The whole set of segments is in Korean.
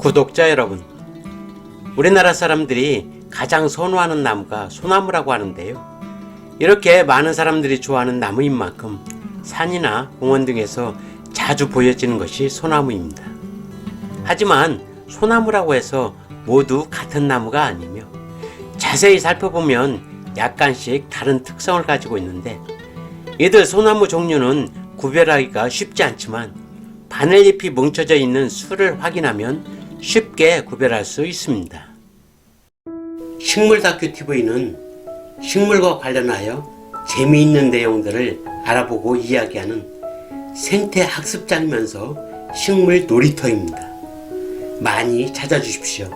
구독자 여러분, 우리나라 사람들이 가장 선호하는 나무가 소나무라고 하는데요. 이렇게 많은 사람들이 좋아하는 나무인 만큼 산이나 공원 등에서 자주 보여지는 것이 소나무입니다. 하지만 소나무라고 해서 모두 같은 나무가 아니며 자세히 살펴보면 약간씩 다른 특성을 가지고 있는데, 이들 소나무 종류는 구별하기가 쉽지 않지만 바늘잎이 뭉쳐져 있는 수를 확인하면 쉽게 구별할 수 있습니다. 식물다큐TV는 식물과 관련하여 재미있는 내용들을 알아보고 이야기하는 생태 학습장이면서 식물 놀이터입니다. 많이 찾아주십시오.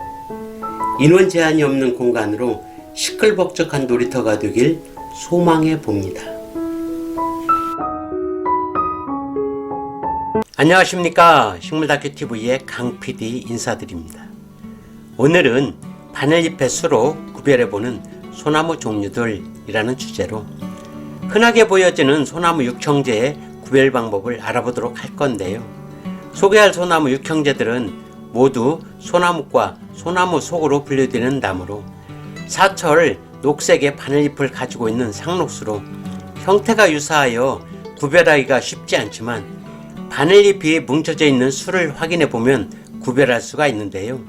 인원 제한이 없는 공간으로 시끌벅적한 놀이터가 되길 소망해 봅니다. 안녕하십니까. 식물다큐TV의 강PD 인사드립니다. 오늘은 바늘잎의 수로 구별해보는 소나무 종류들이라는 주제로 흔하게 보여지는 소나무 6형제의 구별 방법을 알아보도록 할 건데요. 소개할 소나무 6형제들은 모두 소나무과 소나무 속으로 분류되는 나무로 사철 녹색의 바늘잎을 가지고 있는 상록수로 형태가 유사하여 구별하기가 쉽지 않지만 바늘잎이 뭉쳐져 있는 수를 확인해 보면 구별할 수가 있는데요.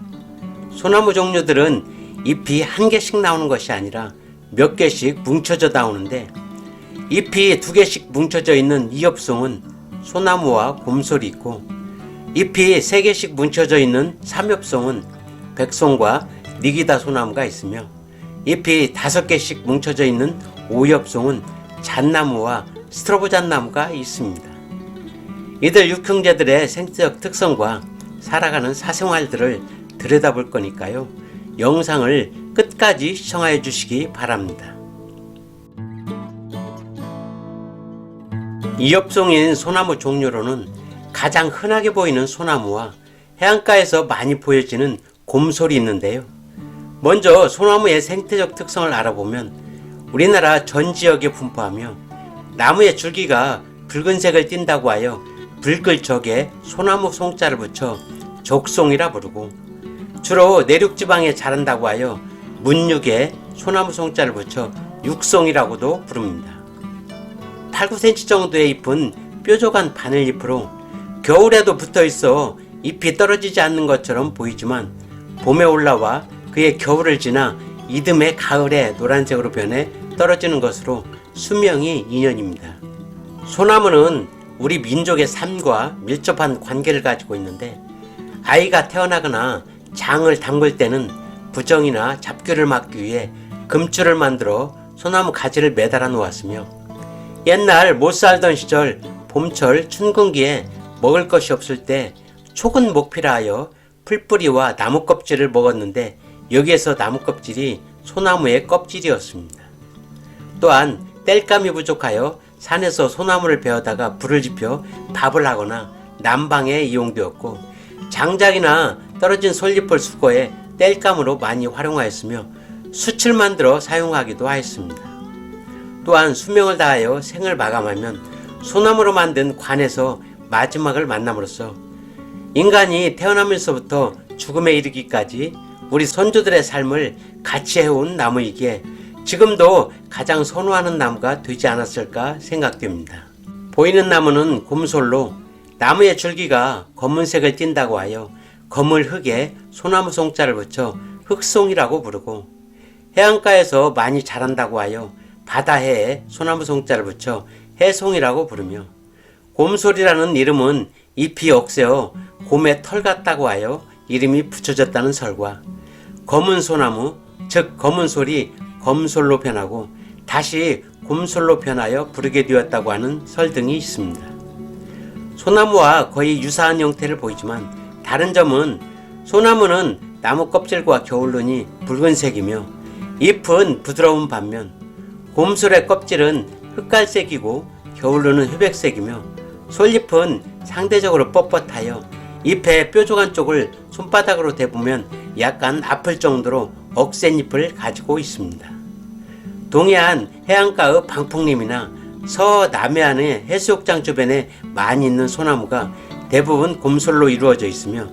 소나무 종류들은 잎이 한 개씩 나오는 것이 아니라 몇 개씩 뭉쳐져 나오는데, 잎이 두 개씩 뭉쳐져 있는 이엽송은 소나무와 곰솔이 있고, 잎이 세 개씩 뭉쳐져 있는 삼엽송은 백송과 니기다 소나무가 있으며, 잎이 다섯 개씩 뭉쳐져 있는 오엽송은 잣나무와 스트로브 잣나무가 있습니다. 이들 6형제들의 생태적 특성과 살아가는 사생활들을 들여다볼 거니까요. 영상을 끝까지 시청해 주시기 바랍니다. 이엽송인 소나무 종류로는 가장 흔하게 보이는 소나무와 해안가에서 많이 보여지는 곰솔이 있는데요. 먼저 소나무의 생태적 특성을 알아보면 우리나라 전 지역에 분포하며 나무의 줄기가 붉은색을 띈다고 하여 붉을 적에 소나무 송자를 붙여 족송이라 부르고, 주로 내륙지방에 자란다고 하여 문육에 소나무 송자를 붙여 육송이라고도 부릅니다. 8, 9cm 정도의 잎은 뾰족한 바늘잎으로 겨울에도 붙어있어 잎이 떨어지지 않는 것처럼 보이지만 봄에 올라와 그의 겨울을 지나 이듬해 가을에 노란색으로 변해 떨어지는 것으로 수명이 2년입니다. 소나무는 우리 민족의 삶과 밀접한 관계를 가지고 있는데, 아이가 태어나거나 장을 담글 때는 부정이나 잡귀를 막기 위해 금줄을 만들어 소나무 가지를 매달아 놓았으며, 옛날 못 살던 시절 봄철 춘근기에 먹을 것이 없을 때 촉은 목피라 하여 풀뿌리와 나무 껍질을 먹었는데, 여기에서 나무 껍질이 소나무의 껍질이었습니다. 또한 땔감이 부족하여 산에서 소나무를 베어다가 불을 지펴 밥을 하거나 난방에 이용되었고, 장작이나 떨어진 솔잎을 수거해 땔감으로 많이 활용하였으며 숯을 만들어 사용하기도 하였습니다. 또한 수명을 다하여 생을 마감하면 소나무로 만든 관에서 마지막을 만남으로써 인간이 태어나면서부터 죽음에 이르기까지 우리 선조들의 삶을 같이 해온 나무이기에 지금도 가장 선호하는 나무가 되지 않았을까 생각됩니다. 보이는 나무는 곰솔로 나무의 줄기가 검은색을 띈다고 하여 검을 흙에 소나무 송자를 붙여 흙송이라고 부르고, 해안가에서 많이 자란다고 하여 바다해에 소나무 송자를 붙여 해송이라고 부르며, 곰솔이라는 이름은 잎이 억세어 곰의 털 같다고 하여 이름이 붙여졌다는 설과, 검은 소나무, 즉 검은솔이 검솔로 변하고 다시 곰솔로 변하여 부르게 되었다고 하는 설 등이 있습니다. 소나무와 거의 유사한 형태를 보이지만 다른 점은, 소나무는 나무 껍질과 겨울눈이 붉은색이며 잎은 부드러운 반면 곰솔의 껍질은 흑갈색이고 겨울눈은 회백색이며 솔잎은 상대적으로 뻣뻣하여 잎의 뾰족한 쪽을 손바닥으로 대보면 약간 아플 정도로 억센 잎을 가지고 있습니다. 동해안 해안가의 방풍림이나 서남해안의 해수욕장 주변에 많이 있는 소나무가 대부분 곰솔로 이루어져 있으며,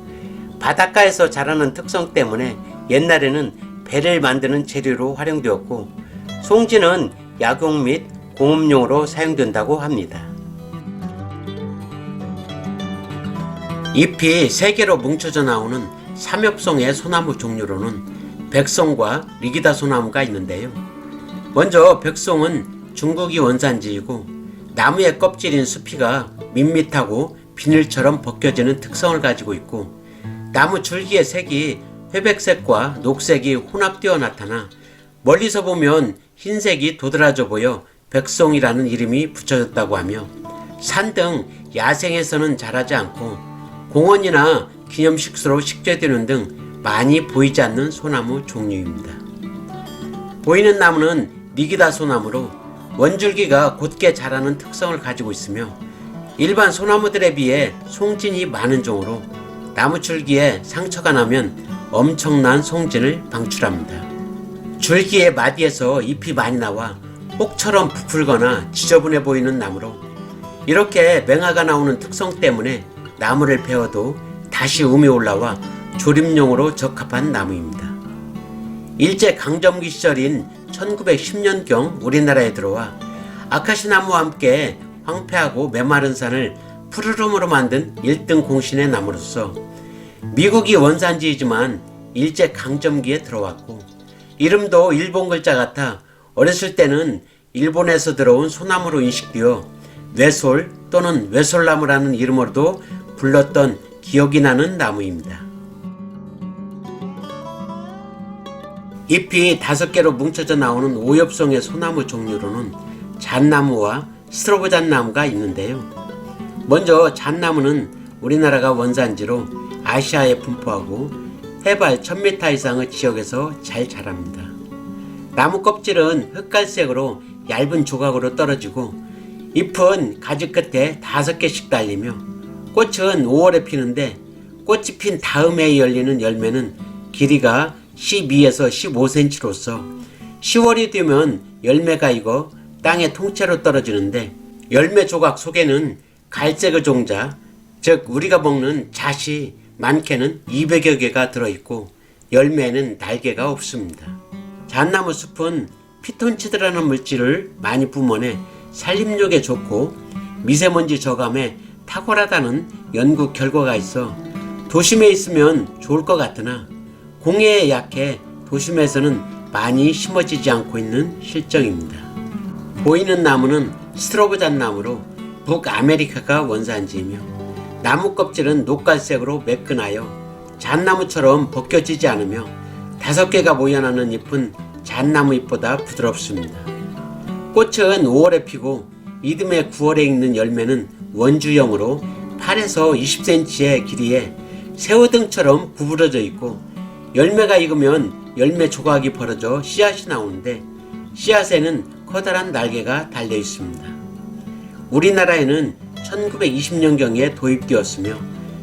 바닷가에서 자라는 특성 때문에 옛날에는 배를 만드는 재료로 활용되었고, 송지는 약용 및 공업용으로 사용된다고 합니다. 잎이 3개로 뭉쳐져 나오는 삼엽송의 소나무 종류로는 백송과 리기다 소나무가 있는데요. 먼저 백송은 중국이 원산지이고, 나무의 껍질인 수피가 밋밋하고 비늘처럼 벗겨지는 특성을 가지고 있고, 나무 줄기의 색이 회백색과 녹색이 혼합되어 나타나 멀리서 보면 흰색이 도드라져 보여 백송이라는 이름이 붙여졌다고 하며, 산 등 야생에서는 자라지 않고 공원이나 기념식수로 식재되는 등 많이 보이지 않는 소나무 종류입니다. 보이는 나무는 리기다 소나무로 원줄기가 곧게 자라는 특성을 가지고 있으며, 일반 소나무들에 비해 송진이 많은 종으로 나무 줄기에 상처가 나면 엄청난 송진을 방출합니다. 줄기의 마디에서 잎이 많이 나와 혹처럼 부풀거나 지저분해 보이는 나무로, 이렇게 맹아가 나오는 특성 때문에 나무를 베어도 다시 음이 올라와 조림용으로 적합한 나무입니다. 일제 강점기 시절인 1910년경 우리나라에 들어와 아카시나무와 함께 황폐하고 메마른 산을 푸르름으로 만든 1등 공신의 나무로서 미국이 원산지이지만 일제 강점기에 들어왔고, 이름도 일본 글자 같아 어렸을 때는 일본에서 들어온 소나무로 인식되어 뇌솔 또는 외솔나무라는 이름으로도 불렀던 기억이 나는 나무입니다. 잎이 5개로 뭉쳐져 나오는 오엽송의 소나무 종류로는 잣나무와 스트로보잣나무가 있는데요. 먼저 잣나무는 우리나라가 원산지로 아시아에 분포하고 해발 1000m 이상의 지역에서 잘 자랍니다. 나무 껍질은 흑갈색으로 얇은 조각으로 떨어지고, 잎은 가지 끝에 5개씩 달리며, 꽃은 5월에 피는데 꽃이 핀 다음에 열리는 열매는 길이가 12에서 15cm로서 10월이 되면 열매가 익어 땅에 통째로 떨어지는데, 열매 조각 속에는 갈색의 종자, 즉 우리가 먹는 잣이 많게는 200여 개가 들어있고 열매에는 날개가 없습니다. 잣나무 숲은 피톤치드라는 물질을 많이 뿜어내 산림욕에 좋고 미세먼지 저감에 탁월하다는 연구 결과가 있어 도심에 있으면 좋을 것 같으나 공해에 약해 도심에서는 많이 심어지지 않고 있는 실정입니다. 보이는 나무는 스트로보잣나무로 북아메리카가 원산지이며, 나무 껍질은 녹갈색으로 매끈하여 잣나무처럼 벗겨지지 않으며 5개가 모여나는 잎은 잣나무 잎보다 부드럽습니다. 꽃은 5월에 피고 이듬해 9월에 익는 열매는 원주형으로 8에서 20cm의 길이에 새우등처럼 구부러져 있고, 열매가 익으면 열매 조각이 벌어져 씨앗이 나오는데 씨앗에는 커다란 날개가 달려 있습니다. 우리나라에는 1920년경에 도입되었으며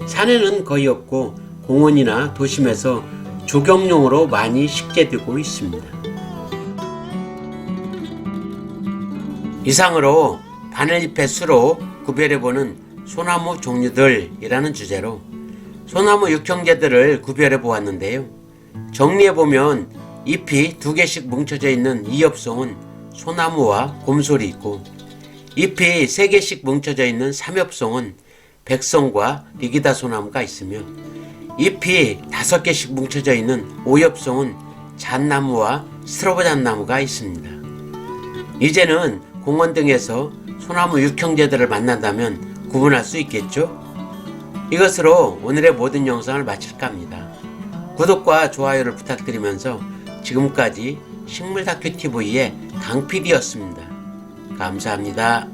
산에는 거의 없고 공원이나 도심에서 조경용으로 많이 식재되고 있습니다. 이상으로 바늘잎의 수로 구별해보는 소나무 종류들이라는 주제로 소나무 육형제들을 구별해 보았는데요. 정리해보면 잎이 2개씩 뭉쳐져 있는 이엽송은 소나무와 곰솔이 있고, 잎이 3개씩 뭉쳐져 있는 삼엽송은 백송과 리기다 소나무가 있으며, 잎이 5개씩 뭉쳐져 있는 오엽송은 잣나무와 스트로보잣나무가 있습니다. 이제는 공원 등에서 소나무 육형제들을 만난다면 구분할 수 있겠죠? 이것으로 오늘의 모든 영상을 마칠까 합니다. 구독과 좋아요를 부탁드리면서 지금까지 식물다큐TV의 강PD였습니다. 감사합니다.